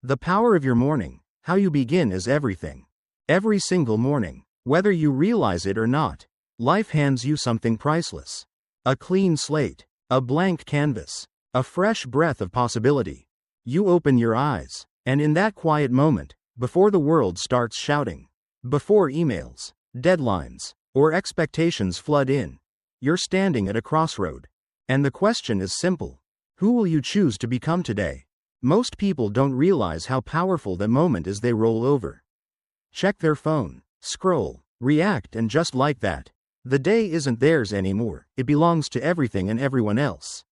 The power of your morning, how you begin is everything. Every single morning, whether you realize it or not, life hands you something priceless. A clean slate, a blank canvas, a fresh breath of possibility. You open your eyes, and in that quiet moment, before the world starts shouting, before emails, deadlines, or expectations flood in, you're standing at a crossroad. And the question is simple. Who will you choose to become today? Most people don't realize how powerful that moment is. They roll over, check their phone, scroll, react, and just like that, the day isn't theirs anymore. It belongs to everything and everyone else.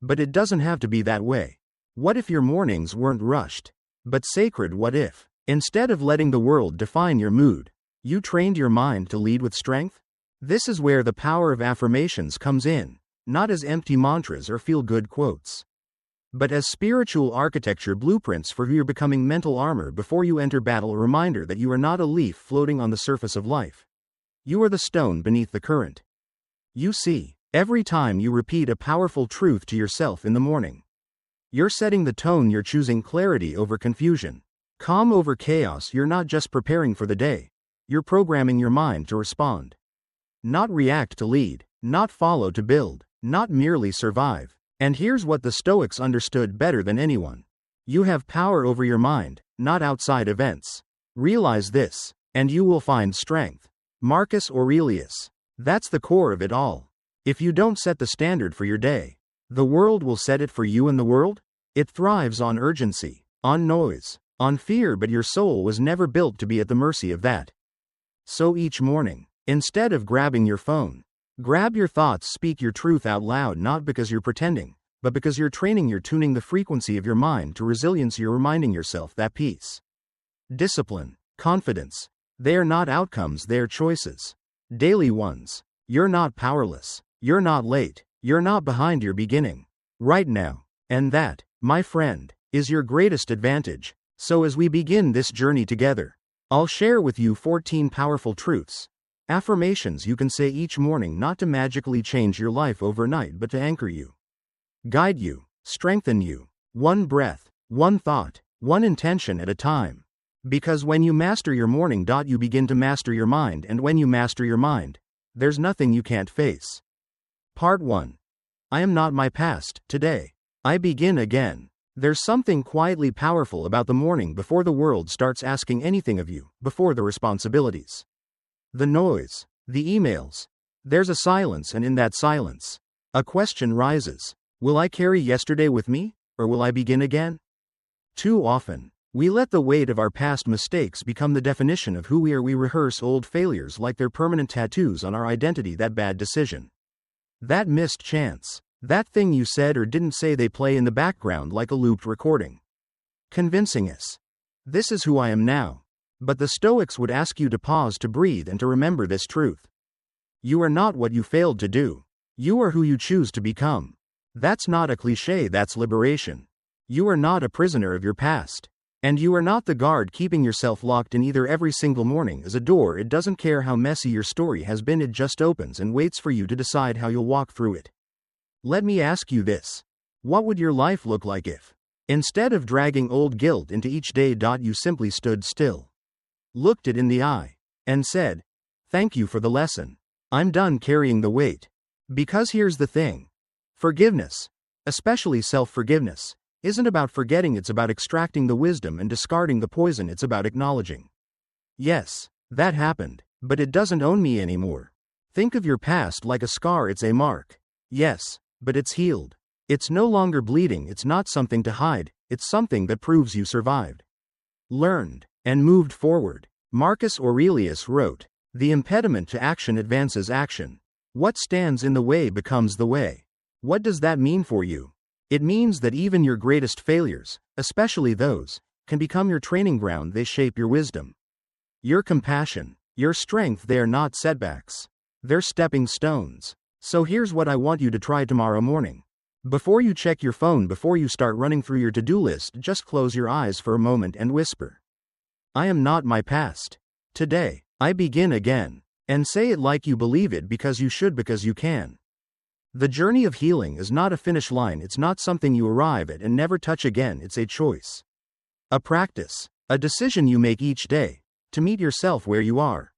But it doesn't have to be that way. What if your mornings weren't rushed, but sacred? What if, instead of letting the world define your mood, you trained your mind to lead with strength? This is where the power of affirmations comes in, not as empty mantras or feel-good quotes, but as spiritual architecture blueprints for your becoming mental armor before you enter battle, a reminder that you are not a leaf floating on the surface of life. You are the stone beneath the current. You see, every time you repeat a powerful truth to yourself in the morning, you're setting the tone. You're choosing clarity over confusion, calm over chaos. You're not just preparing for the day, you're programming your mind to respond. Not react, to lead, not follow, to build, not merely survive. And here's what the Stoics understood better than anyone. You have power over your mind, not outside events. Realize this, and you will find strength. Marcus Aurelius. That's the core of it all. If you don't set the standard for your day, the world will set it for you. And the world? It thrives on urgency, on noise, on fear, but your soul was never built to be at the mercy of that. So each morning, instead of grabbing your phone, grab your thoughts. Speak your truth out loud, not because you're pretending, but because you're training. You're tuning the frequency of your mind to resilience. You're reminding yourself that peace, discipline, confidence, they are not outcomes, they are choices. Daily ones. You're not powerless. You're not late. You're not behind. You're beginning right now. And that, my friend, is your greatest advantage. So as we begin this journey together, I'll share with you 14 powerful truths, affirmations you can say each morning, not to magically change your life overnight, but to anchor you, guide you, strengthen you, one breath, one thought, one intention at a time. Because when you master your morning, you begin to master your mind, and when you master your mind, there's nothing you can't face. Part 1. I am not my past. Today, I begin again. There's something quietly powerful about the morning before the world starts asking anything of you, before the responsibilities, the noise, the emails. There's a silence, and in that silence, a question rises. Will I carry yesterday with me, or will I begin again? Too often, we let the weight of our past mistakes become the definition of who we are. We rehearse old failures like they're permanent tattoos on our identity. That bad decision, that missed chance, that thing you said or didn't say, they play in the background like a looped recording, convincing us, this is who I am now. But the Stoics would ask you to pause, to breathe, and to remember this truth. You are not what you failed to do. You are who you choose to become. That's not a cliche, that's liberation. You are not a prisoner of your past. And you are not the guard keeping yourself locked in either. Every single morning is a door. It doesn't care how messy your story has been, it just opens and waits for you to decide how you'll walk through it. Let me ask you this. What would your life look like if, instead of dragging old guilt into each day, you simply stood still, looked it in the eye, and said, thank you for the lesson. I'm done carrying the weight. Because here's the thing. Forgiveness, especially self-forgiveness, isn't about forgetting, it's about extracting the wisdom and discarding the poison. It's about acknowledging, yes, that happened, but it doesn't own me anymore. Think of your past like a scar. It's a mark, yes, but it's healed. It's no longer bleeding. It's not something to hide. It's something that proves you survived, learned, and moved forward. Marcus Aurelius wrote, the impediment to action advances action. What stands in the way becomes the way. What does that mean for you? It means that even your greatest failures, especially those, can become your training ground. They shape your wisdom, your compassion, your strength. They are not setbacks. They're stepping stones. So here's what I want you to try tomorrow morning. Before you check your phone, before you start running through your to-do list, just close your eyes for a moment and whisper, I am not my past. Today, I begin again. And say it like you believe it, because you should, because you can. The journey of healing is not a finish line. It's not something you arrive at and never touch again. It's a choice. A practice. A decision you make each day, to meet yourself where you are.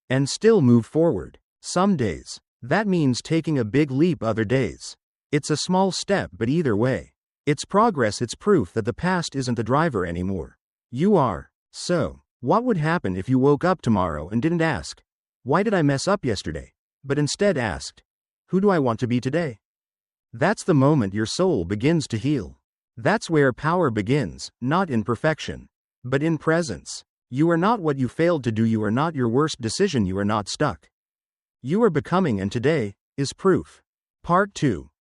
And still move forward. Some days, that means taking a big leap, other days. It's a small step, but either way, it's progress, it's proof that the past isn't the driver anymore. You are. So, what would happen if you woke up tomorrow and didn't ask, why did I mess up yesterday? But instead asked, who do I want to be today? That's the moment your soul begins to heal. That's where power begins, not in perfection, but in presence. You are not what you failed to do, you are not your worst decision, you are not stuck. You are becoming, and today is proof. Part 2.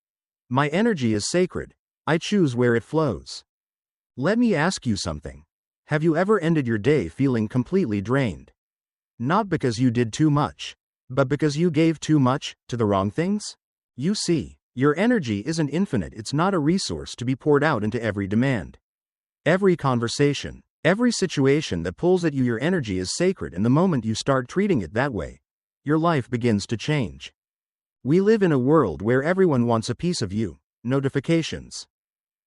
My energy is sacred. I choose where it flows. Let me ask you something. Have you ever ended your day feeling completely drained? Not because you did too much, but because you gave too much to the wrong things? You see, your energy isn't infinite, it's not a resource to be poured out into every demand. Every conversation, every situation that pulls at you, your energy is sacred, and the moment you start treating it that way, your life begins to change. We live in a world where everyone wants a piece of you. Notifications,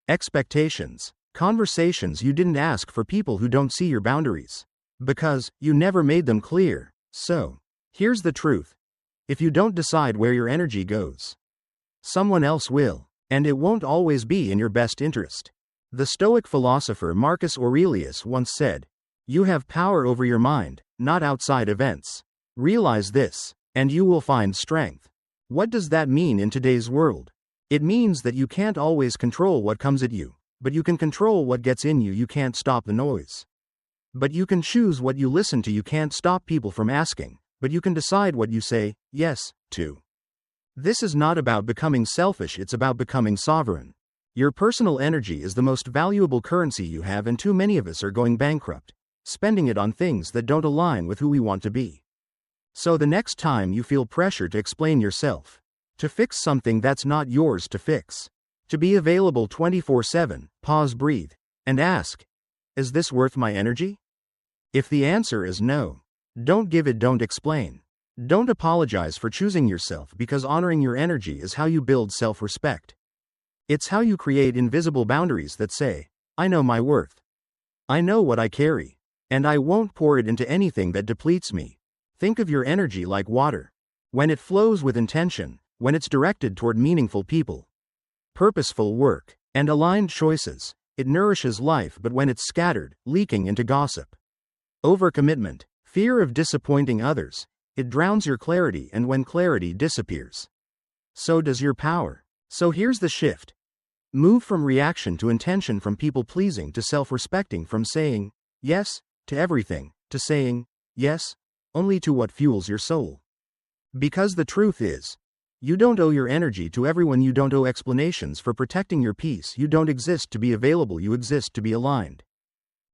expectations, conversations you didn't ask for, people who don't see your boundaries because you never made them clear. So, here's the truth. If you don't decide where your energy goes, someone else will, and it won't always be in your best interest. The Stoic philosopher Marcus Aurelius once said, "You have power over your mind, not outside events. Realize this, and you will find strength." What does that mean in today's world? It means that you can't always control what comes at you, but you can control what gets in you. You can't stop the noise, but you can choose what you listen to. You can't stop people from asking, but you can decide what you say yes to. This is not about becoming selfish, it's about becoming sovereign. Your personal energy is the most valuable currency you have, and too many of us are going bankrupt, spending it on things that don't align with who we want to be. So the next time you feel pressure to explain yourself, to fix something that's not yours to fix, to be available 24/7, pause, breathe, and ask, is this worth my energy? If the answer is no, don't give it, don't explain. Don't apologize for choosing yourself, because honoring your energy is how you build self-respect. It's how you create invisible boundaries that say, I know my worth. I know what I carry, and I won't pour it into anything that depletes me. Think of your energy like water. When it flows with intention, when it's directed toward meaningful people, purposeful work, and aligned choices, it nourishes life. But when it's scattered, leaking into gossip, overcommitment, fear of disappointing others, it drowns your clarity, and when clarity disappears, so does your power. So here's the shift. Move from reaction to intention, from people-pleasing to self-respecting, from saying yes to everything to saying yes only to what fuels your soul. Because the truth is, you don't owe your energy to everyone, you don't owe explanations for protecting your peace, you don't exist to be available, you exist to be aligned.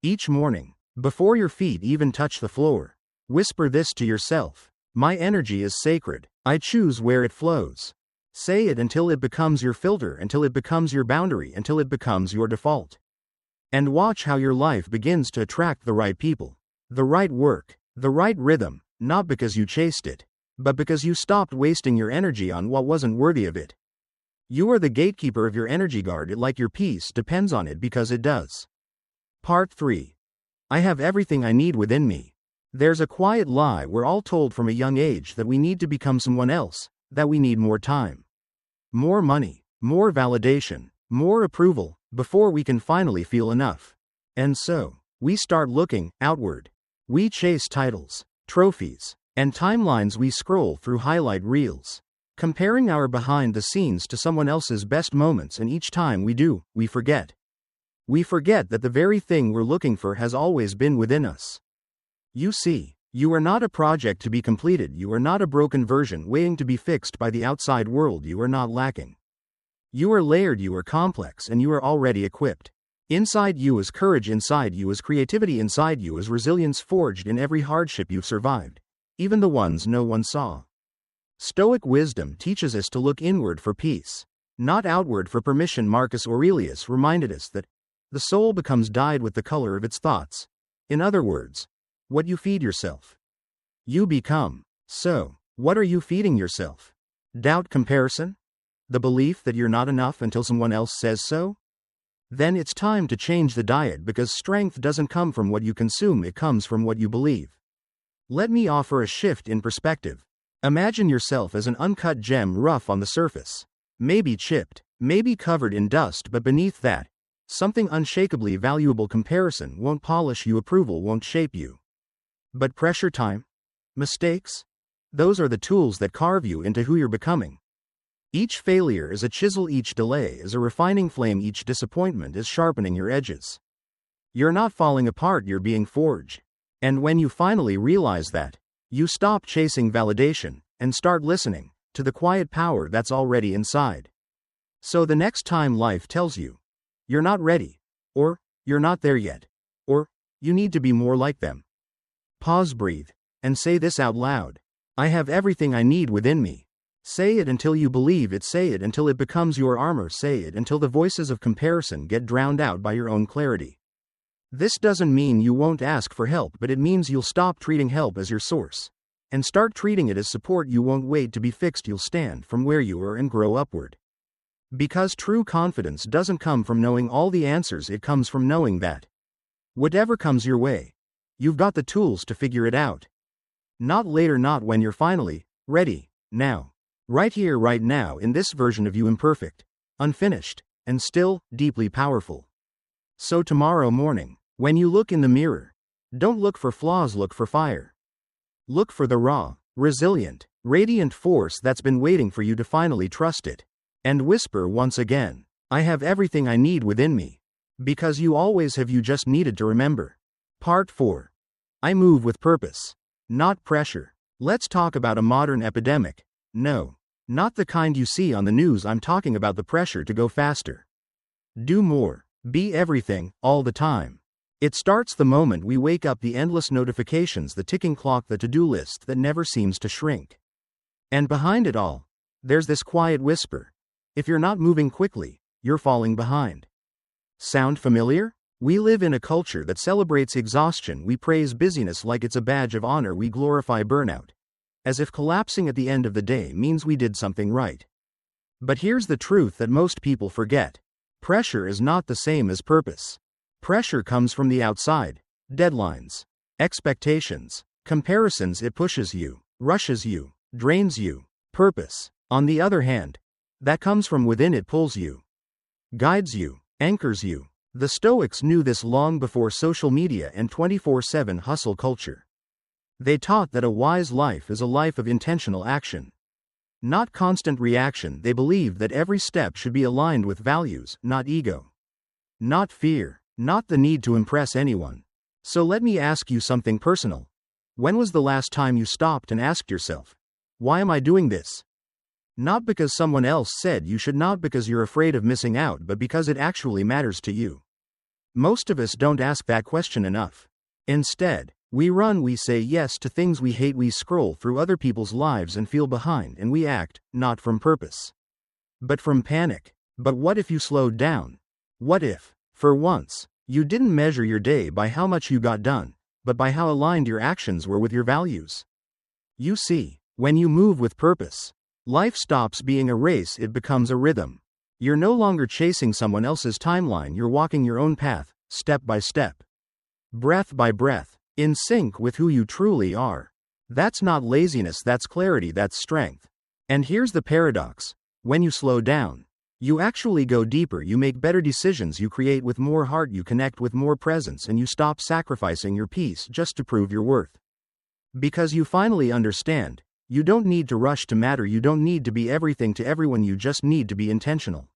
Each morning, before your feet even touch the floor, whisper this to yourself: my energy is sacred, I choose where it flows. Say it until it becomes your filter, until it becomes your boundary, until it becomes your default. And watch how your life begins to attract the right people, the right work, the right rhythm, not because you chased it, but because you stopped wasting your energy on what wasn't worthy of it. You are the gatekeeper of your energy. Guard it like your peace depends on it, because it does. Part 3. I have everything I need within me. There's a quiet lie we're all told from a young age, that we need to become someone else, that we need more time, more money, more validation, more approval, before we can finally feel enough. And so, we start looking outward. We chase titles, trophies, and timelines. We scroll through highlight reels, comparing our behind the scenes to someone else's best moments, and each time we do, we forget. We forget that the very thing we're looking for has always been within us. You see, you are not a project to be completed, you are not a broken version waiting to be fixed by the outside world, you are not lacking. You are layered, you are complex, and you are already equipped. Inside you is courage, inside you is creativity, inside you is resilience forged in every hardship you've survived, even the ones no one saw. Stoic wisdom teaches us to look inward for peace, not outward for permission. Marcus Aurelius reminded us that the soul becomes dyed with the color of its thoughts. In other words, what you feed yourself, you become. So, what are you feeding yourself? Doubt, comparison? The belief that you're not enough until someone else says so? Then it's time to change the diet because strength doesn't come from what you consume, it comes from what you believe. Let me offer a shift in perspective. Imagine yourself as an uncut gem, rough on the surface. Maybe chipped, maybe covered in dust, but beneath that, something unshakably valuable. Comparison won't polish you, approval won't shape you. But pressure, time, mistakes? Those are the tools that carve you into who you're becoming. Each failure is a chisel, each delay is a refining flame, each disappointment is sharpening your edges. You're not falling apart, you're being forged. And when you finally realize that, you stop chasing validation and start listening to the quiet power that's already inside. So the next time life tells you, you're not ready, or you're not there yet, or you need to be more like them, pause, breathe, and say this out loud. I have everything I need within me. Say it until you believe it. Say it until it becomes your armor. Say it until the voices of comparison get drowned out by your own clarity. This doesn't mean you won't ask for help, but it means you'll stop treating help as your source and start treating it as support. You won't wait to be fixed, you'll stand from where you are and grow upward. Because true confidence doesn't come from knowing all the answers, it comes from knowing that whatever comes your way, you've got the tools to figure it out. Not later, not when you're finally ready, now. Right here, right now, in this version of you, imperfect, unfinished, and still deeply powerful. So tomorrow morning, when you look in the mirror, don't look for flaws, look for fire. Look for the raw, resilient, radiant force that's been waiting for you to finally trust it. And whisper once again, I have everything I need within me. Because you always have, you just needed to remember. Part 4. I move with purpose, not pressure. Let's talk about a modern epidemic. No, not the kind you see on the news. I'm talking about the pressure to go faster, do more, be everything, all the time. It starts the moment we wake up, the endless notifications, the ticking clock, the to-do list that never seems to shrink. And behind it all, there's this quiet whisper. If you're not moving quickly, you're falling behind. Sound familiar? We live in a culture that celebrates exhaustion. We praise busyness like it's a badge of honor. We glorify burnout, as if collapsing at the end of the day means we did something right. But here's the truth that most people forget. Pressure is not the same as purpose. Pressure comes from the outside. Deadlines, expectations, comparisons. It pushes you, rushes you, drains you. Purpose, on the other hand, that comes from within. It pulls you, guides you, anchors you. The Stoics knew this long before social media and 24/7 hustle culture. They taught that a wise life is a life of intentional action, not constant reaction. They believed that every step should be aligned with values, not ego, not fear, not the need to impress anyone. So let me ask you something personal. When was the last time you stopped and asked yourself, why am I doing this? Not because someone else said you should, not because you're afraid of missing out, but because it actually matters to you. Most of us don't ask that question enough. Instead, we run, we say yes to things we hate, we scroll through other people's lives and feel behind, and we act, not from purpose, but from panic. But what if you slowed down? What if, for once, you didn't measure your day by how much you got done, but by how aligned your actions were with your values? You see, when you move with purpose, life stops being a race, it becomes a rhythm. You're no longer chasing someone else's timeline, you're walking your own path, step by step, breath by breath, in sync with who you truly are. That's not laziness, that's clarity, that's strength. And here's the paradox. When you slow down, you actually go deeper, you make better decisions, you create with more heart, you connect with more presence, and you stop sacrificing your peace just to prove your worth. Because you finally understand, you don't need to rush to matter, you don't need to be everything to everyone, you just need to be intentional.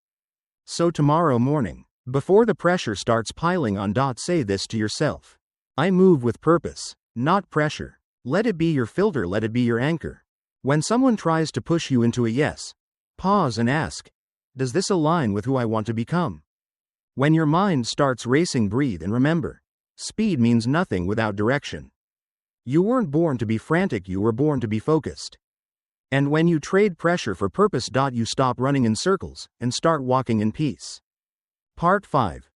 So tomorrow morning, before the pressure starts piling on, say this to yourself. I move with purpose, not pressure. Let it be your filter, let it be your anchor. When someone tries to push you into a yes, pause and ask, does this align with who I want to become? When your mind starts racing, breathe and remember, speed means nothing without direction. You weren't born to be frantic, you were born to be focused. And when you trade pressure for purpose, you stop running in circles and start walking in peace. Part 5.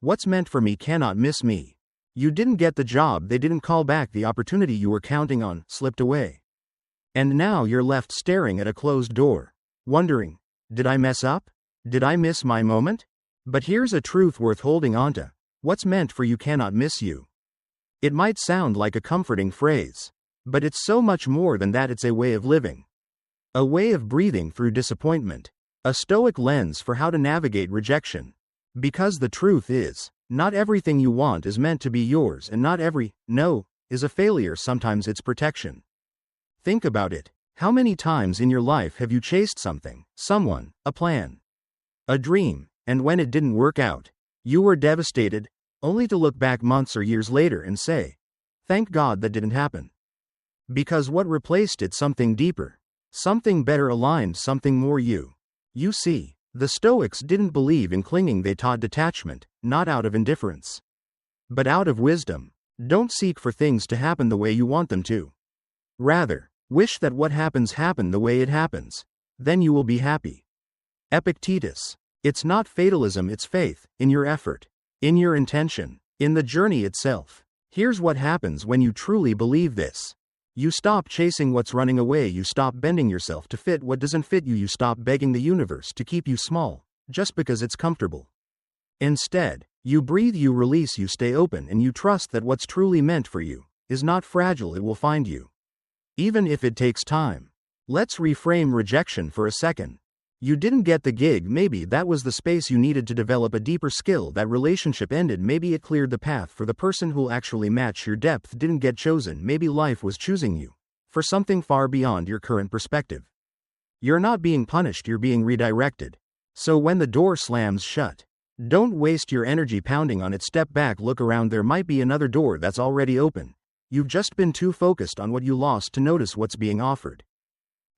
What's meant for me cannot miss me. You didn't get the job, they didn't call back, the opportunity you were counting on slipped away. And now you're left staring at a closed door, wondering, did I mess up? Did I miss my moment? But here's a truth worth holding onto. What's meant for you cannot miss you. It might sound like a comforting phrase, but it's so much more than that. It's a way of living. A way of breathing through disappointment. A Stoic lens for how to navigate rejection. Because the truth is, not everything you want is meant to be yours, and not every no is a failure. Sometimes it's protection. Think about it. How many times in your life have you chased something, someone, a plan, a dream, and when it didn't work out, you were devastated, only to look back months or years later and say, thank God that didn't happen. Because what replaced it? Something deeper, something better aligned, something more you. You see, the Stoics didn't believe in clinging. They taught detachment, not out of indifference, but out of wisdom. Don't seek for things to happen the way you want them to. Rather, wish that what happens happen the way it happens. Then you will be happy. Epictetus. It's not fatalism, it's faith, in your effort, in your intention, in the journey itself. Here's what happens when you truly believe this. You stop chasing what's running away. You stop bending yourself to fit what doesn't fit you. You stop begging the universe to keep you small, just because it's comfortable. Instead, you breathe, you release, you stay open, and you trust that what's truly meant for you is not fragile. It will find you. Even if it takes time. Let's reframe rejection for a second. You didn't get the gig. Maybe that was the space you needed to develop a deeper skill. That relationship ended. Maybe it cleared the path for the person who'll actually match your depth. Didn't get chosen. Maybe life was choosing you for something far beyond your current perspective. You're not being punished, you're being redirected. So when the door slams shut, don't waste your energy pounding on it. Step back, look around. There might be another door that's already open. You've just been too focused on what you lost to notice what's being offered.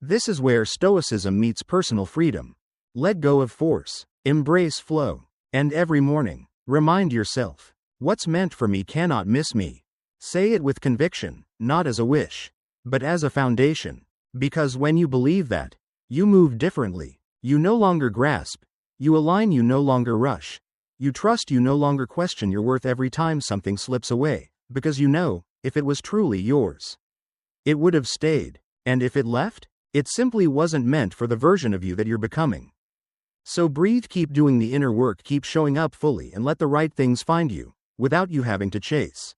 This is where Stoicism meets personal freedom. Let go of force, embrace flow, and every morning, remind yourself, what's meant for me cannot miss me. Say it with conviction, not as a wish, but as a foundation. Because when you believe that, you move differently. You no longer grasp, you align, you no longer rush. You trust, you no longer question your worth every time something slips away, because you know, if it was truly yours, it would have stayed. And if it left, it simply wasn't meant for the version of you that you're becoming. So breathe, keep doing the inner work, keep showing up fully, and let the right things find you, without you having to chase,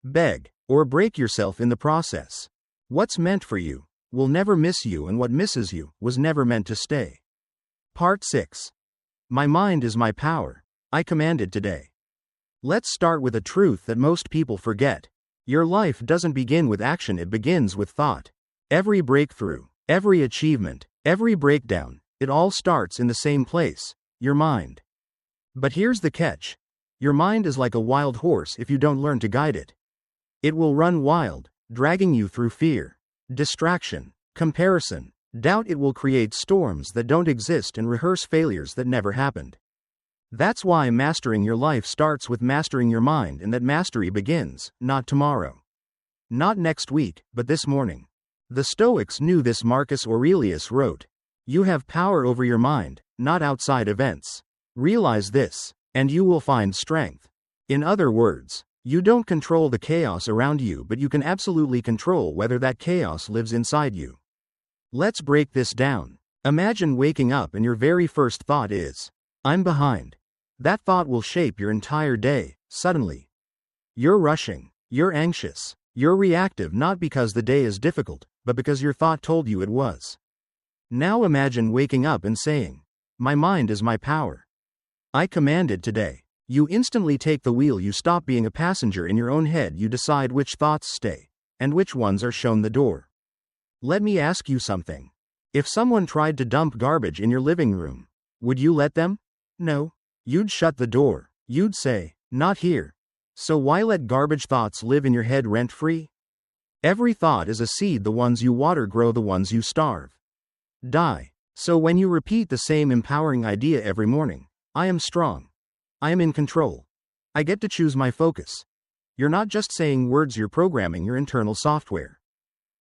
beg, or break yourself in the process. What's meant for you will never miss you, and what misses you was never meant to stay. Part 6. My mind is my power. I commanded today. Let's start with a truth that most people forget. Your life doesn't begin with action, it begins with thought. Every breakthrough, every achievement, every breakdown, it all starts in the same place, your mind. But here's the catch. Your mind is like a wild horse. If you don't learn to guide it, it will run wild, dragging you through fear, distraction, comparison, doubt. It will create storms that don't exist and rehearse failures that never happened. That's why mastering your life starts with mastering your mind, and that mastery begins, not tomorrow, not next week, but this morning. The Stoics knew this. Marcus Aurelius wrote, "You have power over your mind, not outside events. Realize this, and you will find strength." In other words, you don't control the chaos around you, but you can absolutely control whether that chaos lives inside you. Let's break this down. Imagine waking up and your very first thought is, I'm behind. That thought will shape your entire day. Suddenly, you're rushing, you're anxious, you're reactive, not because the day is difficult, but because your thought told you it was. Now imagine waking up and saying, my mind is my power. I commanded today. You instantly take the wheel. You stop being a passenger in your own head. You decide which thoughts stay, and which ones are shown the door. Let me ask you something. If someone tried to dump garbage in your living room, would you let them? No. You'd shut the door. You'd say, not here. So why let garbage thoughts live in your head rent-free? Every thought is a seed. The ones you water grow, the ones you starve die. So when you repeat the same empowering idea every morning, I am strong. I am in control. I get to choose my focus. You're not just saying words, you're programming your internal software.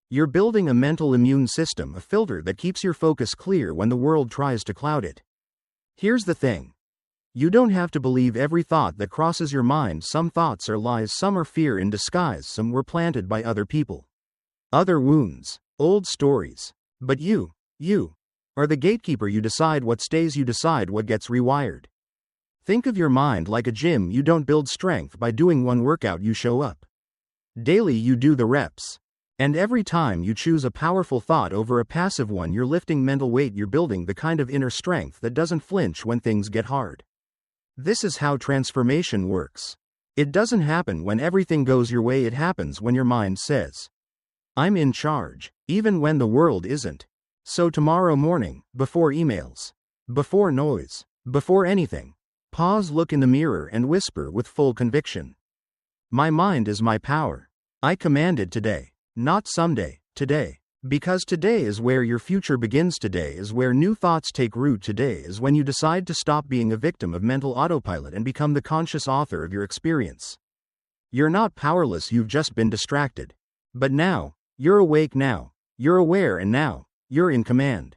You're building a mental immune system, a filter that keeps your focus clear when the world tries to cloud it. Here's the thing. You don't have to believe every thought that crosses your mind. Some thoughts are lies, some are fear in disguise, some were planted by other people. Other wounds, old stories. But you are the gatekeeper. You decide what stays, you decide what gets rewired. Think of your mind like a gym. You don't build strength by doing one workout, you show up. Daily you do the reps. And every time you choose a powerful thought over a passive one, you're lifting mental weight, you're building the kind of inner strength that doesn't flinch when things get hard. This is how transformation works. It doesn't happen when everything goes your way, it happens when your mind says, I'm in charge, even when the world isn't. So tomorrow morning, before emails, before noise, before anything, pause, look in the mirror and whisper with full conviction. My mind is my power. I command it today. Not someday, today. Because today is where your future begins. Today is where new thoughts take root. Today is when you decide to stop being a victim of mental autopilot and become the conscious author of your experience. You're not powerless, you've just been distracted. But now, you're awake now, you're aware, and now, you're in command.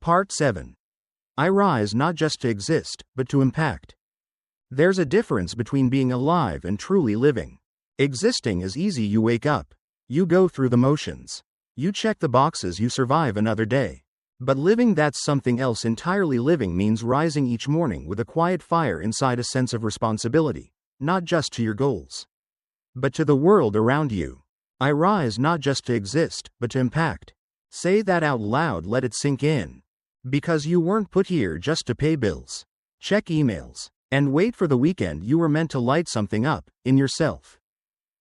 Part 7. I rise not just to exist, but to impact. There's a difference between being alive and truly living. Existing is easy, you wake up. You go through the motions. You check the boxes, you survive another day. But living, that's something else entirely. Living means rising each morning with a quiet fire inside, a sense of responsibility, not just to your goals, but to the world around you. I rise not just to exist, but to impact. Say that out loud, let it sink in. Because you weren't put here just to pay bills, check emails, and wait for the weekend. You were meant to light something up, in yourself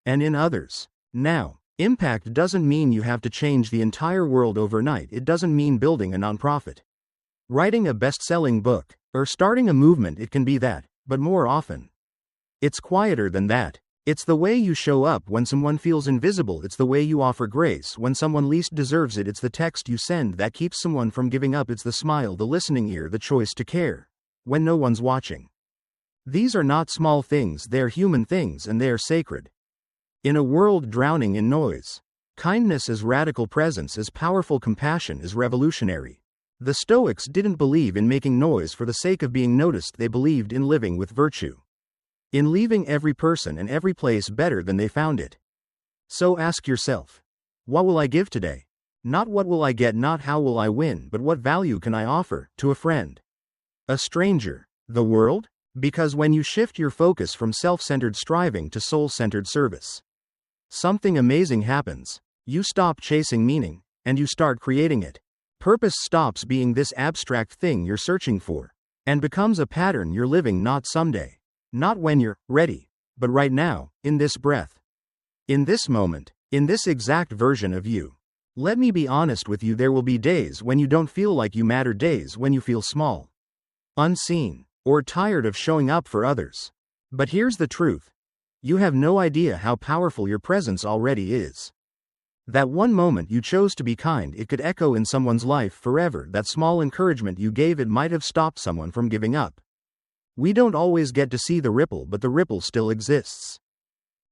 and in others. Now, impact doesn't mean you have to change the entire world overnight. It doesn't mean building a nonprofit, writing a best-selling book, or starting a movement. It can be that, but more often, it's quieter than that. It's the way you show up when someone feels invisible. It's the way you offer grace when someone least deserves it. It's the text you send that keeps someone from giving up. It's the smile, the listening ear, the choice to care when no one's watching. These are not small things, they're human things, and they're sacred. In a world drowning in noise, kindness is radical, presence is powerful, compassion is revolutionary. The Stoics didn't believe in making noise for the sake of being noticed. They believed in living with virtue, in leaving every person and every place better than they found it. So ask yourself, what will I give today? Not what will I get, not how will I win, but what value can I offer to a friend, a stranger, the world? Because when you shift your focus from self-centered striving to soul-centered service, something amazing happens. You stop chasing meaning, and you start creating it. Purpose stops being this abstract thing you're searching for, and becomes a pattern you're living, not someday, not when you're ready, but right now, in this breath, in this moment, in this exact version of you. Let me be honest with you, there will be days when you don't feel like you matter, days when you feel small, unseen, or tired of showing up for others. But here's the truth. You have no idea how powerful your presence already is. That one moment you chose to be kind, it could echo in someone's life forever. That small encouragement you gave, it might have stopped someone from giving up. We don't always get to see the ripple, but the ripple still exists.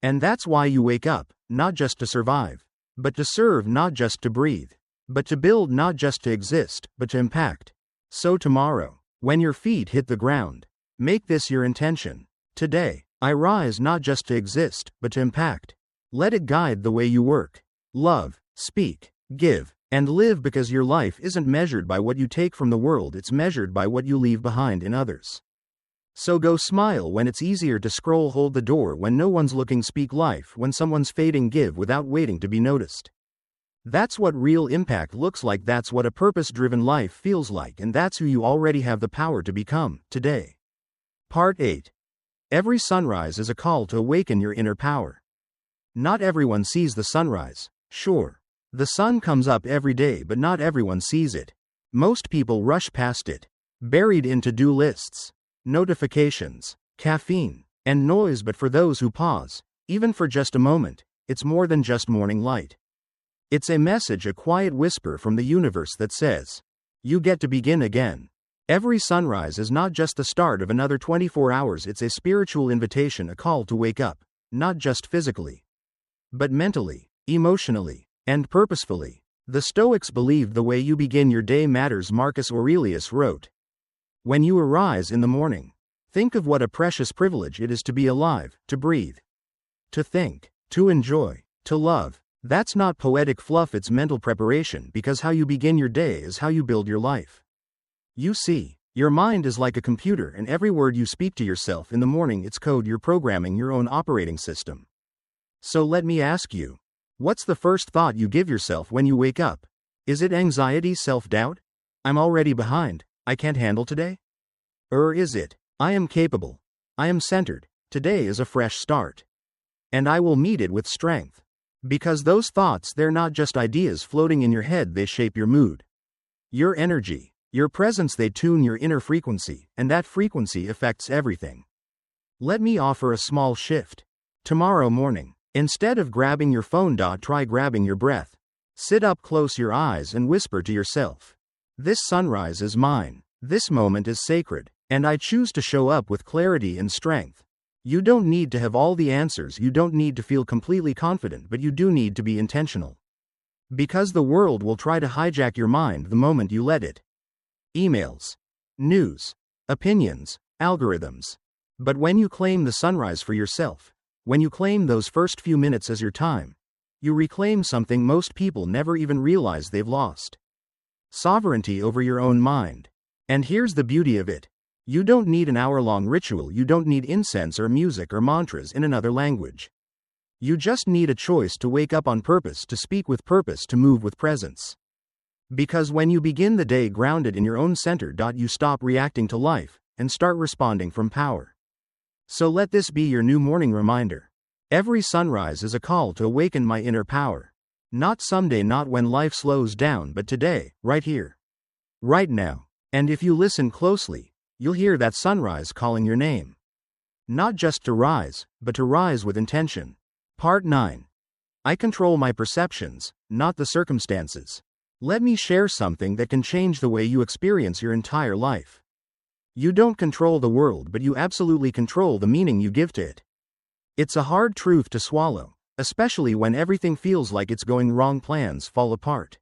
And that's why you wake up, not just to survive, but to serve, not just to breathe, but to build, not just to exist, but to impact. So tomorrow, when your feet hit the ground, make this your intention. Today, I rise not just to exist, but to impact. Let it guide the way you work, love, speak, give, and live, because your life isn't measured by what you take from the world, it's measured by what you leave behind in others. So go smile when it's easier to scroll, hold the door when no one's looking, speak life when someone's fading, give without waiting to be noticed. That's what real impact looks like, that's what a purpose-driven life feels like, and that's who you already have the power to become, today. Part 8. Every sunrise is a call to awaken your inner power. Not everyone sees the sunrise. Sure, the sun comes up every day, but not everyone sees it. Most people rush past it, buried in to-do lists, notifications, caffeine, and noise. But for those who pause, even for just a moment, it's more than just morning light. It's a message, a quiet whisper from the universe that says, you get to begin again. Every sunrise is not just the start of another 24 hours, it's a spiritual invitation, a call to wake up, not just physically, but mentally, emotionally, and purposefully. The Stoics believed the way you begin your day matters. Marcus Aurelius wrote, when you arise in the morning, think of what a precious privilege it is to be alive, to breathe, to think, to enjoy, to love. That's not poetic fluff, it's mental preparation, because how you begin your day is how you build your life. You see, Your mind is like a computer, and every word you speak to yourself in the morning, it's code you're programming your own operating system. So let me ask you, what's the first thought you give yourself when you wake up? Is it anxiety, self-doubt? I'm already behind, I can't handle today? Or is it, I am capable, I am centered, today is a fresh start, and I will meet it with strength? Because those thoughts, they're not just ideas floating in your head, they shape your mood, your energy, your presence, they tune your inner frequency, and that frequency affects everything. Let me offer a small shift. Tomorrow morning, instead of grabbing your phone, try grabbing your breath. Sit up, close your eyes, and whisper to yourself, this sunrise is mine, this moment is sacred, and I choose to show up with clarity and strength. You don't need to have all the answers, you don't need to feel completely confident, but you do need to be intentional. Because the world will try to hijack your mind the moment you let it. Emails, news, opinions, algorithms. But when you claim the sunrise for yourself, when you claim those first few minutes as your time, you reclaim something most people never even realize they've lost. Sovereignty over your own mind. And here's the beauty of it. You don't need an hour-long ritual, you don't need incense or music or mantras in another language. You just need a choice to wake up on purpose, to speak with purpose, to move with presence. Because when you begin the day grounded in your own center, you stop reacting to life and start responding from power. So let this be your new morning reminder. Every sunrise is a call to awaken my inner power. Not someday, not when life slows down, but today, right here, right now. And if you listen closely, you'll hear that sunrise calling your name. Not just to rise, but to rise with intention. Part 9. I control my perceptions, not the circumstances. Let me share something that can change the way you experience your entire life. You don't control the world, but you absolutely control the meaning you give to it. It's a hard truth to swallow, especially when everything feels like it's going wrong, plans fall apart.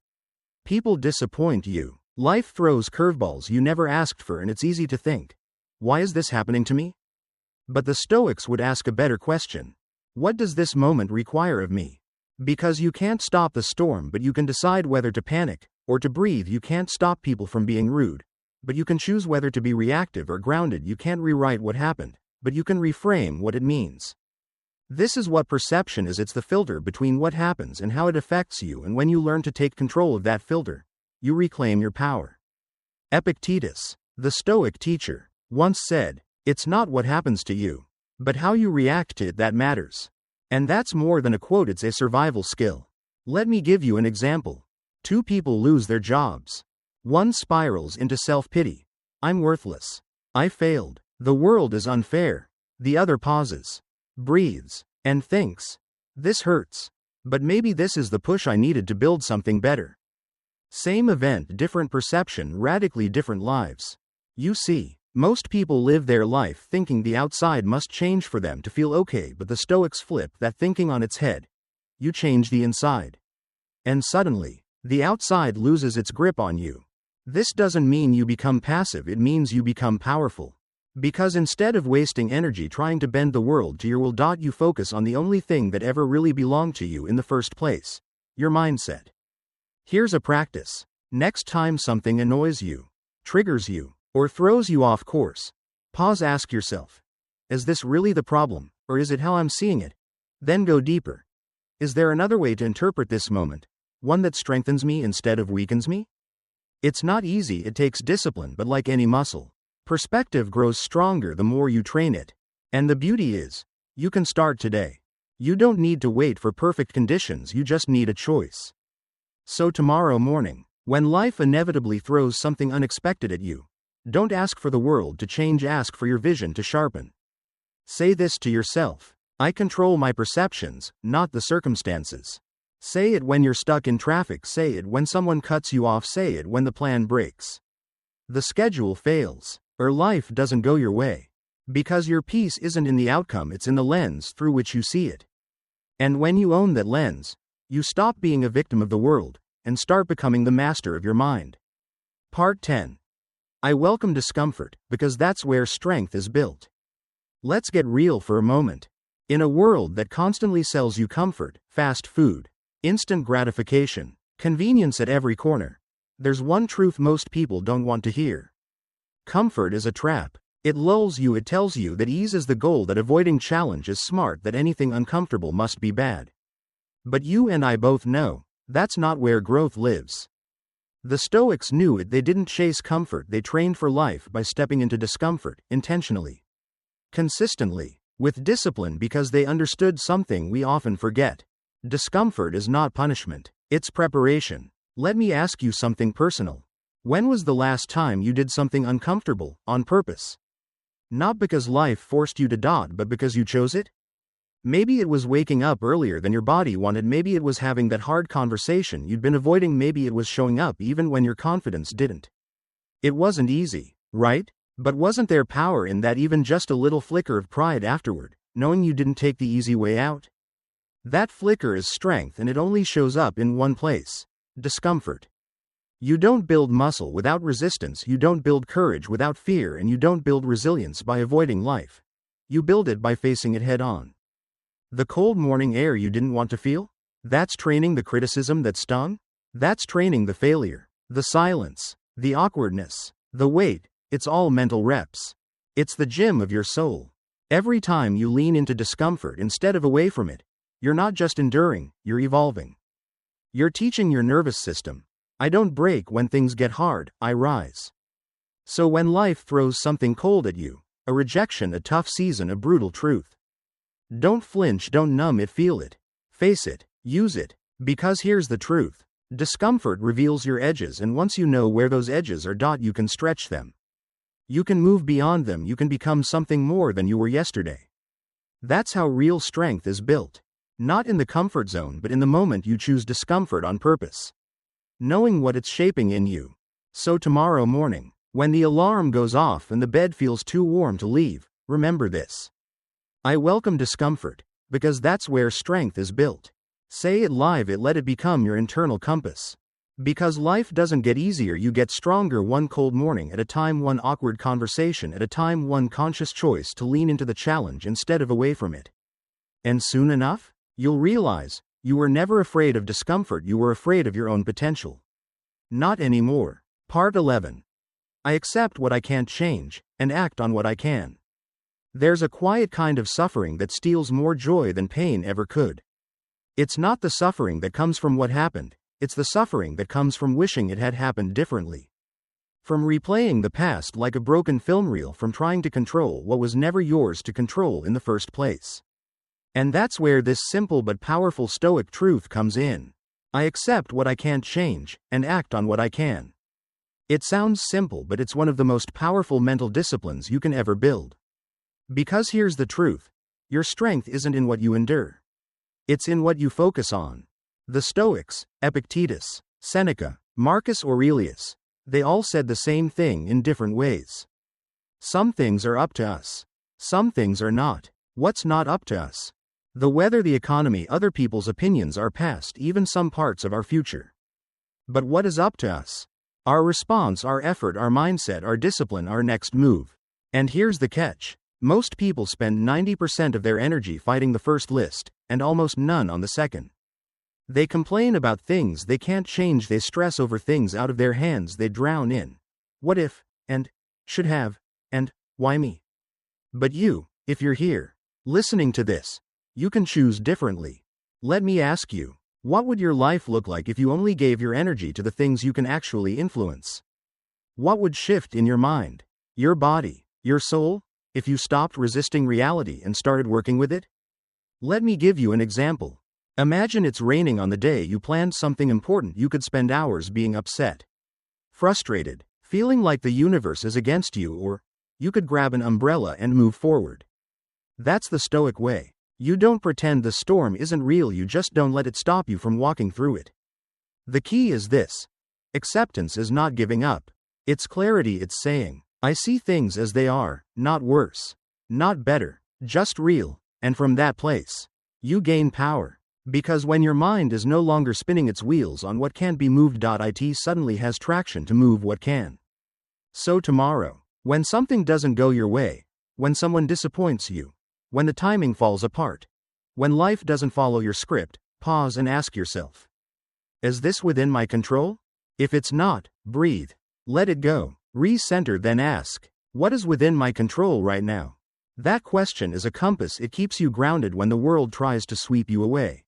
People disappoint you. Life throws curveballs you never asked for, and it's easy to think, why is this happening to me? But the Stoics would ask a better question. What does this moment require of me? Because you can't stop the storm, but you can decide whether to panic or to breathe. You can't stop people from being rude, but you can choose whether to be reactive or grounded. You can't rewrite what happened, but you can reframe what it means. This is what perception is. It's the filter between what happens and how it affects you, and when you learn to take control of that filter, you reclaim your power. Epictetus, the Stoic teacher, once said, it's not what happens to you, but how you react to it that matters. And that's more than a quote, it's a survival skill. Let me give you an example. Two people lose their jobs. One spirals into self-pity. I'm worthless. I failed. The world is unfair. The other pauses, breathes, and thinks, this hurts. But maybe this is the push I needed to build something better. Same event, different perception, radically different lives. You see, most people live their life thinking the outside must change for them to feel okay, but the Stoics flip that thinking on its head. You change the inside, and suddenly, the outside loses its grip on you. This doesn't mean you become passive, it means you become powerful. Because instead of wasting energy trying to bend the world to your will, you focus on the only thing that ever really belonged to you in the first place, your mindset. Here's a practice. Next time something annoys you, triggers you, or throws you off course, pause, ask yourself, is this really the problem, or is it how I'm seeing it? Then go deeper. Is there another way to interpret this moment, one that strengthens me instead of weakens me? It's not easy, it takes discipline, but like any muscle, perspective grows stronger the more you train it. And the beauty is, you can start today. You don't need to wait for perfect conditions, you just need a choice. So tomorrow morning, when life inevitably throws something unexpected at you, don't ask for the world to change, ask for your vision to sharpen. Say this to yourself, I control my perceptions, not the circumstances. Say it when you're stuck in traffic, say it when someone cuts you off, say it when the plan breaks, the schedule fails, or life doesn't go your way. Because your peace isn't in the outcome, it's in the lens through which you see it. And when you own that lens, you stop being a victim of the world, and start becoming the master of your mind. Part 10. I welcome discomfort, because that's where strength is built. Let's get real for a moment. In a world that constantly sells you comfort, fast food, instant gratification, convenience at every corner, there's one truth most people don't want to hear. Comfort is a trap. It lulls you, it tells you that ease is the goal, that avoiding challenge is smart, that anything uncomfortable must be bad. But you and I both know, that's not where growth lives. The Stoics knew it. They didn't chase comfort, they trained for life by stepping into discomfort, intentionally, consistently, with discipline, because they understood something we often forget. Discomfort is not punishment, it's preparation. Let me ask you something personal. When was the last time you did something uncomfortable, on purpose? Not because life forced you to but because you chose it? Maybe it was waking up earlier than your body wanted, maybe it was having that hard conversation you'd been avoiding, maybe it was showing up even when your confidence didn't. It wasn't easy, right? But wasn't there power in that, even just a little flicker of pride afterward, knowing you didn't take the easy way out? That flicker is strength, and it only shows up in one place: discomfort. You don't build muscle without resistance, you don't build courage without fear, and you don't build resilience by avoiding life. You build it by facing it head on. The cold morning air you didn't want to feel? That's training. The criticism that stung? That's training. The failure, the silence, the awkwardness, the weight, it's all mental reps. It's the gym of your soul. Every time you lean into discomfort instead of away from it, you're not just enduring, you're evolving. You're teaching your nervous system, I don't break when things get hard, I rise. So when life throws something cold at you, a rejection, a tough season, a brutal truth, don't flinch, don't numb it, feel it, face it, use it, because here's the truth: discomfort reveals your edges, and once you know where those edges are, you can stretch them. You can move beyond them, you can become something more than you were yesterday. That's how real strength is built. Not in the comfort zone, but in the moment you choose discomfort on purpose, knowing what it's shaping in you. So tomorrow morning, when the alarm goes off and the bed feels too warm to leave, remember this: I welcome discomfort, because that's where strength is built. Say it live, let it become your internal compass. Because life doesn't get easier, you get stronger, one cold morning at a time, one awkward conversation at a time, one conscious choice to lean into the challenge instead of away from it. And soon enough, you'll realize, you were never afraid of discomfort, you were afraid of your own potential. Not anymore. Part 11. I accept what I can't change, and act on what I can. There's a quiet kind of suffering that steals more joy than pain ever could. It's not the suffering that comes from what happened, it's the suffering that comes from wishing it had happened differently. From replaying the past like a broken film reel, from trying to control what was never yours to control in the first place. And that's where this simple but powerful Stoic truth comes in. I accept what I can't change, and act on what I can. It sounds simple, but it's one of the most powerful mental disciplines you can ever build. Because here's the truth: your strength isn't in what you endure. It's in what you focus on. The Stoics, Epictetus, Seneca, Marcus Aurelius, they all said the same thing in different ways. Some things are up to us. Some things are not. What's not up to us? The weather, the economy, other people's opinions, our past, even some parts of our future. But what is up to us? Our response, our effort, our mindset, our discipline, our next move. And here's the catch: most people spend 90% of their energy fighting the first list, and almost none on the second. They complain about things they can't change, they stress over things out of their hands, they drown in what if, and should have, and why me? But you, if you're here, listening to this, you can choose differently. Let me ask you, what would your life look like if you only gave your energy to the things you can actually influence? What would shift in your mind, your body, your soul, if you stopped resisting reality and started working with it? Let me give you an example. Imagine it's raining on the day you planned something important. You could spend hours being upset, frustrated, feeling like the universe is against you, or you could grab an umbrella and move forward. That's the Stoic way. You don't pretend the storm isn't real, you just don't let it stop you from walking through it. The key is this: acceptance is not giving up. It's clarity, it's saying, I see things as they are, not worse, not better, just real, and from that place, you gain power. Because when your mind is no longer spinning its wheels on what can't be moved, it suddenly has traction to move what can. So tomorrow, when something doesn't go your way, when someone disappoints you, when the timing falls apart, when life doesn't follow your script, pause and ask yourself, is this within my control? If it's not, breathe, let it go, Recenter, then ask, what is within my control right now? That question is a compass. It keeps you grounded when the world tries to sweep you away.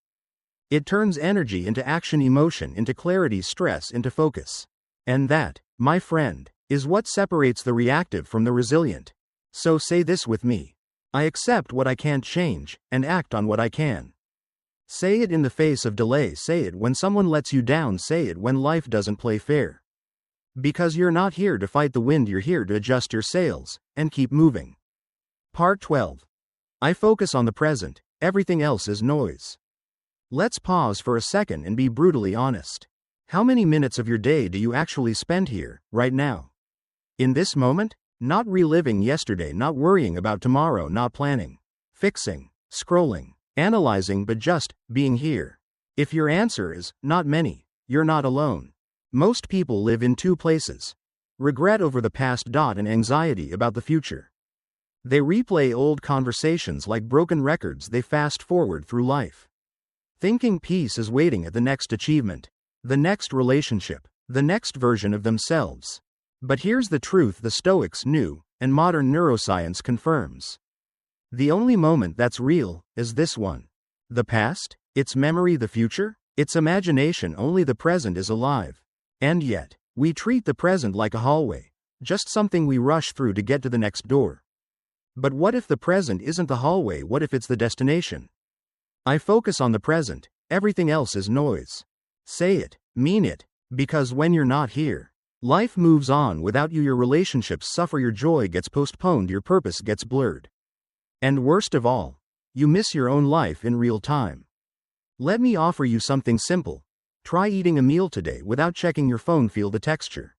It turns energy into action, emotion into clarity, stress into focus. And that, my friend, is what separates the reactive from the resilient. So say this with me. I accept what I can't change, and act on what I can. Say it in the face of delay. Say it when someone lets you down. Say it when life doesn't play fair. Because you're not here to fight the wind, you're here to adjust your sails, and keep moving. Part 12. I focus on the present, everything else is noise. Let's pause for a second and be brutally honest. How many minutes of your day do you actually spend here, right now? In this moment? Not reliving yesterday, not worrying about tomorrow, not planning, fixing, scrolling, analyzing, but just being here. If your answer is not many, you're not alone. Most people live in two places: regret over the past and anxiety about the future. They replay old conversations like broken records. They fast forward through life, thinking peace is waiting at the next achievement, the next relationship, the next version of themselves. But here's the truth the Stoics knew, and modern neuroscience confirms. The only moment that's real is this one. The past, its memory, the future, its imagination. Only the present is alive. And yet, we treat the present like a hallway, just something we rush through to get to the next door. But what if the present isn't the hallway? What if it's the destination? I focus on the present, everything else is noise. Say it, mean it, because when you're not here, life moves on without you. Your relationships suffer, your joy gets postponed, your purpose gets blurred. And worst of all, you miss your own life in real time. Let me offer you something simple. Try eating a meal today without checking your phone. Feel the texture.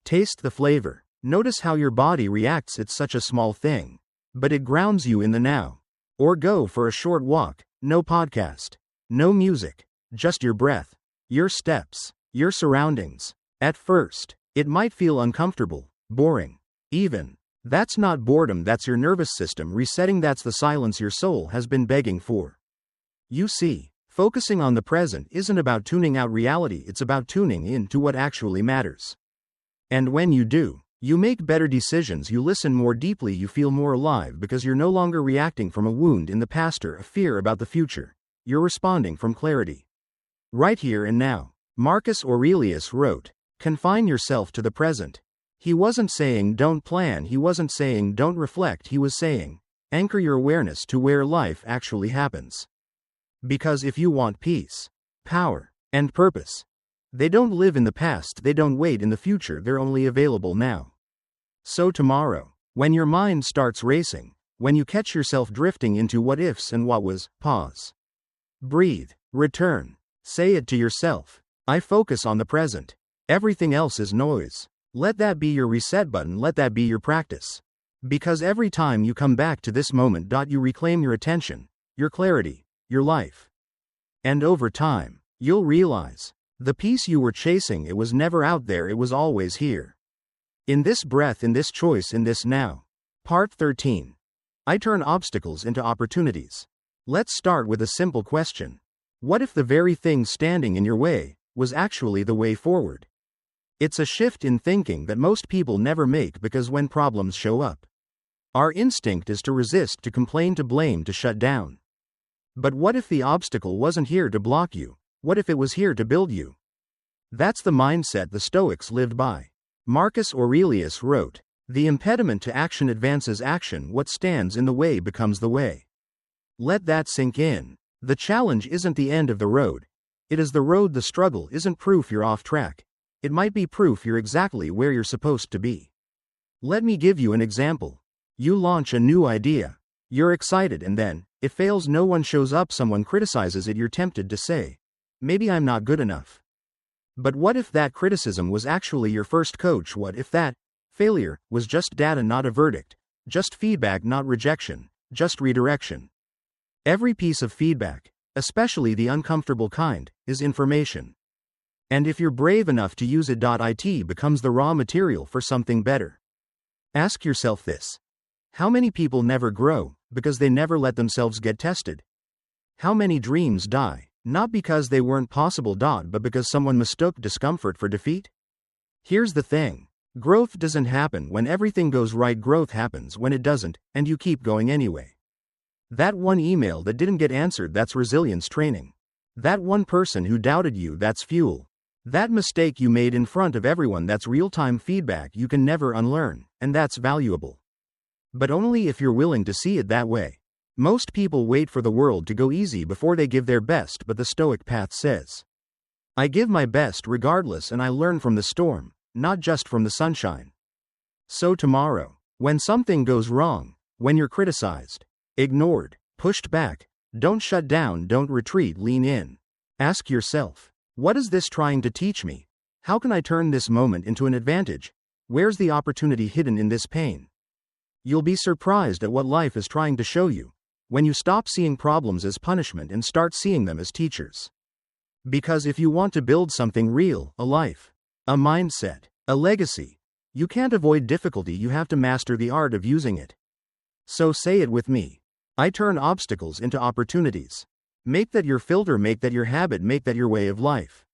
Taste the flavor. Notice how your body reacts. It's such a small thing, but it grounds you in the now. Or go for a short walk, no podcast, no music, just your breath, your steps, your surroundings. At first, it might feel uncomfortable, boring, even. That's not boredom, that's your nervous system resetting. That's the silence your soul has been begging for. You see, focusing on the present isn't about tuning out reality, it's about tuning in to what actually matters. And when you do, you make better decisions, you listen more deeply, you feel more alive because you're no longer reacting from a wound in the past or a fear about the future. You're responding from clarity. Right here and now. Marcus Aurelius wrote, "Confine yourself to the present." He wasn't saying don't plan, he wasn't saying don't reflect, he was saying, anchor your awareness to where life actually happens. Because if you want peace, power, and purpose, they don't live in the past, they don't wait in the future, they're only available now. So tomorrow, when your mind starts racing, when you catch yourself drifting into what ifs and what was, pause. Breathe, return, say it to yourself, I focus on the present. Everything else is noise. Let that be your reset button, let that be your practice. Because every time you come back to this moment, you reclaim your attention, your clarity, your life. And over time, you'll realize, the peace you were chasing, it was never out there, it was always here. In this breath, in this choice, in this now. Part 13. I turn obstacles into opportunities. Let's start with a simple question. What if the very thing standing in your way was actually the way forward? It's a shift in thinking that most people never make because when problems show up, our instinct is to resist, to complain, to blame, to shut down. But what if the obstacle wasn't here to block you? What if it was here to build you? That's the mindset the Stoics lived by. Marcus Aurelius wrote, "The impediment to action advances action, what stands in the way becomes the way." Let that sink in. The challenge isn't the end of the road. It is the road. The struggle isn't proof you're off track. It might be proof you're exactly where you're supposed to be. Let me give you an example. You launch a new idea. You're excited and then, it fails, no one shows up, someone criticizes it, you're tempted to say, maybe I'm not good enough. But what if that criticism was actually your first coach? What if that failure was just data, not a verdict, just feedback, not rejection, just redirection? Every piece of feedback, especially the uncomfortable kind, is information. And if you're brave enough to use it, it becomes the raw material for something better. Ask yourself this. How many people never grow because they never let themselves get tested? How many dreams die, not because they weren't possible, but because someone mistook discomfort for defeat? Here's the thing. Growth doesn't happen when everything goes right, growth happens when it doesn't, and you keep going anyway. That one email that didn't get answered, that's resilience training. That one person who doubted you, that's fuel. That mistake you made in front of everyone, that's real-time feedback you can never unlearn, and that's valuable. But only if you're willing to see it that way. Most people wait for the world to go easy before they give their best, but the Stoic path says, I give my best regardless, and I learn from the storm, not just from the sunshine. So tomorrow, when something goes wrong, when you're criticized, ignored, pushed back, don't shut down, don't retreat, lean in. Ask yourself, what is this trying to teach me? How can I turn this moment into an advantage? Where's the opportunity hidden in this pain? You'll be surprised at what life is trying to show you when you stop seeing problems as punishment and start seeing them as teachers. Because if you want to build something real, a life, a mindset, a legacy, you can't avoid difficulty, you have to master the art of using it. So say it with me. I turn obstacles into opportunities. Make that your filter, make that your habit, make that your way of life.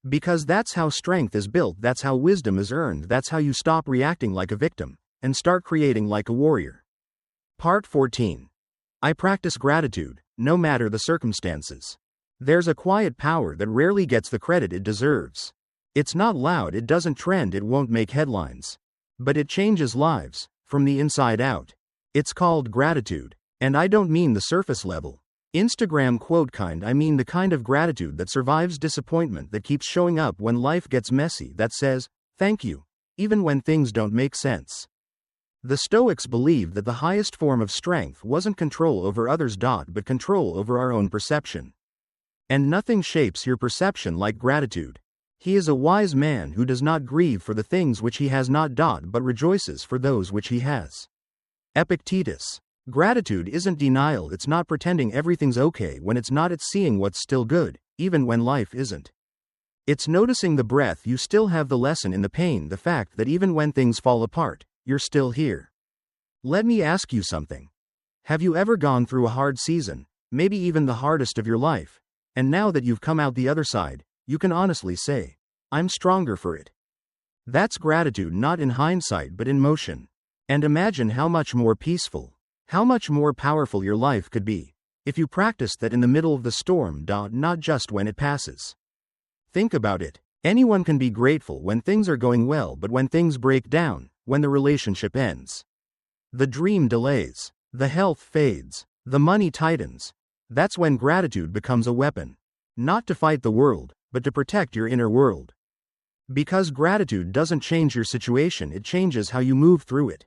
Because that's how strength is built, that's how wisdom is earned, that's how you stop reacting like a victim and start creating like a warrior. Part 14. I practice gratitude, no matter the circumstances. There's a quiet power that rarely gets the credit it deserves. It's not loud, it doesn't trend, it won't make headlines. But it changes lives, from the inside out. It's called gratitude. And I don't mean the surface level, Instagram quote kind, I mean the kind of gratitude that survives disappointment, that keeps showing up when life gets messy, that says, thank you, even when things don't make sense. The Stoics believed that the highest form of strength wasn't control over others, but control over our own perception. And nothing shapes your perception like gratitude. He is a wise man who does not grieve for the things which he has not, but rejoices for those which he has. Epictetus. Gratitude isn't denial, it's not pretending everything's okay when it's not, it's seeing what's still good, even when life isn't. It's noticing the breath you still have, the lesson in the pain, the fact that even when things fall apart, you're still here. Let me ask you something. Have you ever gone through a hard season, maybe even the hardest of your life, and now that you've come out the other side, you can honestly say, I'm stronger for it? That's gratitude, not in hindsight but in motion. And imagine how much more peaceful, how much more powerful your life could be if you practiced that in the middle of the storm, not just when it passes. Think about it. Anyone can be grateful when things are going well, but when things break down, when the relationship ends, the dream delays, the health fades, the money tightens, that's when gratitude becomes a weapon. Not to fight the world, but to protect your inner world. Because gratitude doesn't change your situation, it changes how you move through it.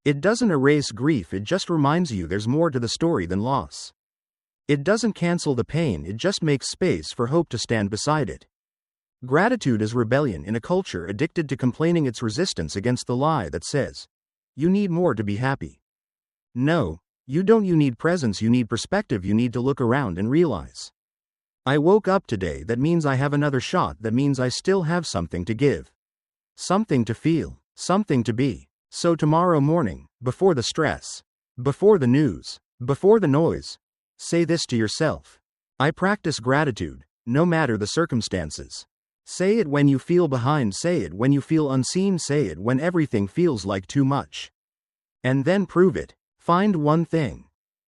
It doesn't erase grief, it just reminds you there's more to the story than loss. It doesn't cancel the pain, it just makes space for hope to stand beside it. Gratitude is rebellion in a culture addicted to complaining, it's resistance against the lie that says, you need more to be happy. No, you don't. You need presence, you need perspective, you need to look around and realize, I woke up today, that means I have another shot, that means I still have something to give. Something to feel, something to be. So tomorrow morning, before the stress, before the news, before the noise, say this to yourself. I practice gratitude, no matter the circumstances. Say it when you feel behind, say it when you feel unseen, say it when everything feels like too much. And then prove it. Find one thing,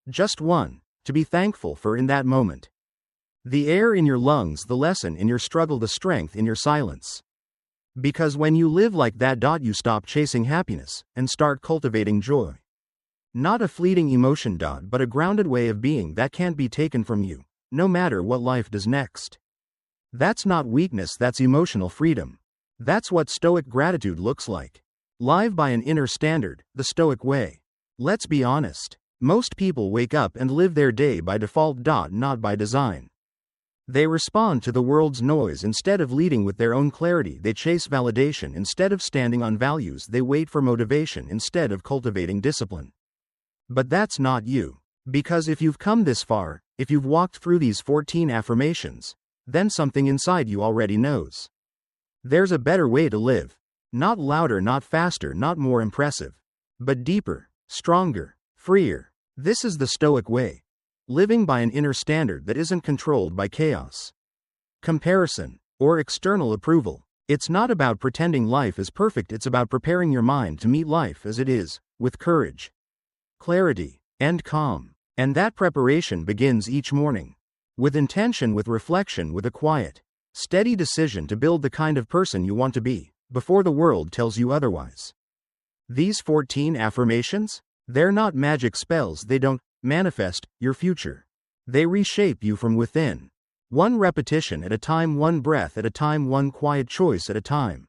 just one, to be thankful for in that moment. The air in your lungs, the lesson in your struggle, the strength in your silence. Because when you live like that, you stop chasing happiness and start cultivating joy. Not a fleeting emotion, but a grounded way of being that can't be taken from you, no matter what life does next. That's not weakness, that's emotional freedom. That's what Stoic gratitude looks like. Live by an inner standard, the Stoic way. Let's be honest. Most people wake up and live their day by default, not by design. They respond to the world's noise instead of leading with their own clarity. They chase validation instead of standing on values. They wait for motivation instead of cultivating discipline. But that's not you. Because if you've come this far, if you've walked through these 14 affirmations, then something inside you already knows. There's a better way to live. Not louder, not faster, not more impressive, but deeper, stronger, freer. This is the Stoic way. Living by an inner standard that isn't controlled by chaos, comparison, or external approval. It's not about pretending life is perfect, it's about preparing your mind to meet life as it is, with courage, clarity, and calm. And that preparation begins each morning. With intention, with reflection, with a quiet, steady decision to build the kind of person you want to be, before the world tells you otherwise. These 14 affirmations? They're not magic spells, they don't manifest your future. They reshape you from within. One repetition at a time, one breath at a time, one quiet choice at a time.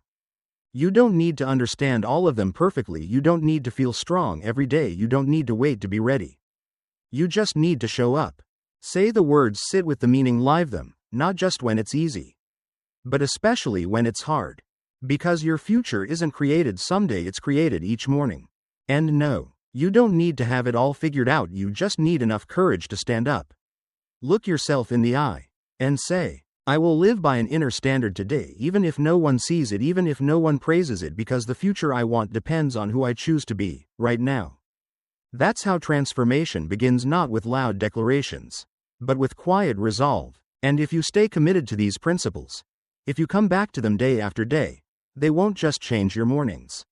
You don't need to understand all of them perfectly, you don't need to feel strong every day, you don't need to wait to be ready. You just need to show up. Say the words, sit with the meaning, live them, not just when it's easy, but especially when it's hard. Because your future isn't created someday, it's created each morning. And no, you don't need to have it all figured out, you just need enough courage to stand up. Look yourself in the eye and say, I will live by an inner standard today, even if no one sees it, even if no one praises it, because the future I want depends on who I choose to be, right now. That's how transformation begins, not with loud declarations, but with quiet resolve. And if you stay committed to these principles, if you come back to them day after day, they won't just change your mornings.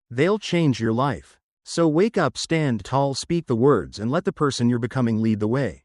They'll change your life. So wake up, stand tall, speak the words, and let the person you're becoming lead the way.